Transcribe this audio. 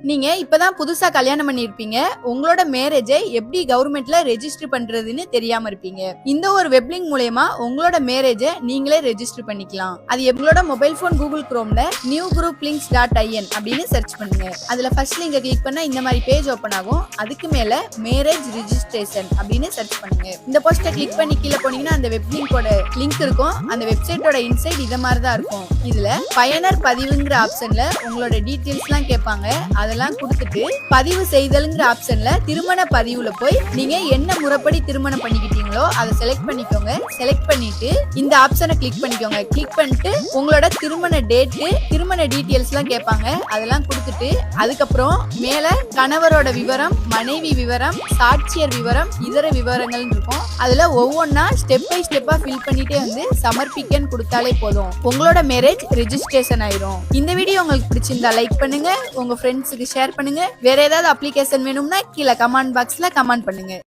நீங்க இப்பதான் புதுசா கல்யாணம் பண்ணிருப்பீங்க. உங்களோட மேரேஜை எப்படி கவர்மெண்ட்ல ரெஜிஸ்டர் பண்றதுன்னு தெரியாம இருப்பீங்க. இந்த ஒரு வெப் லிங்க் மூலமா உங்களோட மேரேஜை நீங்களே ரெஜிஸ்டர் பண்ணிக்கலாம். அது உங்களோட மொபைல் போன் கூகுள் குரோம்ல newgrouplinks.in அப்படின்னு சர்ச் பண்ணுங்க. அதுல ஃபர்ஸ்ட் லிங்கை கிளிக் பண்ணா இந்த மாதிரி பேஜ் ஓபன் ஆகும். அதுக்கு மேல மேரேஜ் ரெஜிஸ்ட்ரேஷன் அப்படின்னு சர்ச் பண்ணுங்க. இந்த போஸ்டை கிளிக் பண்ணி கீழே போனீங்கன்னா அந்த வெப் லிங்கோட லிங்க் இருக்கும். அந்த வெப்சைட்டோட இன்சைட் இத மாதிரி தான் இருக்கும். இதுல பயனர் பதிவுங்கிற ஆப்ஷன்ல உங்களோட டீடைல்ஸ் எல்லாம் கேட்பாங்க. அதெல்லாம் கொடுத்துட்டு பதிவு செய்தல்ங்கிற ஆப்ஷன்ல திருமண பதிவுல போய் நீங்க என்ன முறைப்படி திருமணம் பண்ணிக்கிட்டீங்களோ அதை செலக்ட் பண்ணிக்கோங்க. செலக்ட் பண்ணிட்டு இந்த ஆப்ஷனை கிளிக் பண்ணிக்கோங்க. கிளிக் பண்ணிட்டு உங்களோட திருமண டேட்டு திருமண டீடைல்ஸ் எல்லாம் கேட்பாங்க. அதெல்லாம் கொடுத்துட்டு அதுக்கப்புறம் மேல கணவரோட விவரம், மனைவி விவரம், சாட்சியர் விவரம், இதர விவரங்கள் இருக்கும். அதுல ஒவ்வொன்னா ஸ்டெப் பை ஸ்டெப்பா ஃபில் பண்ணிட்டே வந்து சமர்ப்பிக்கன்னு கொடுத்தாலே போதும். உங்களோட மேரேஜ் ரெஜிஸ்ட்ரேஷன் ஆயிரும். இந்த வீடியோ உங்களுக்கு பிடிச்சிருந்தா லைக் பண்ணுங்க, உங்க ஃப்ரெண்ட்ஸுக்கு ஷேர் பண்ணுங்க. வேற ஏதாவது அப்ளிகேஷன் வேணும்னா கீழே கமெண்ட் பாக்ஸ்ல கமெண்ட் பண்ணுங்க.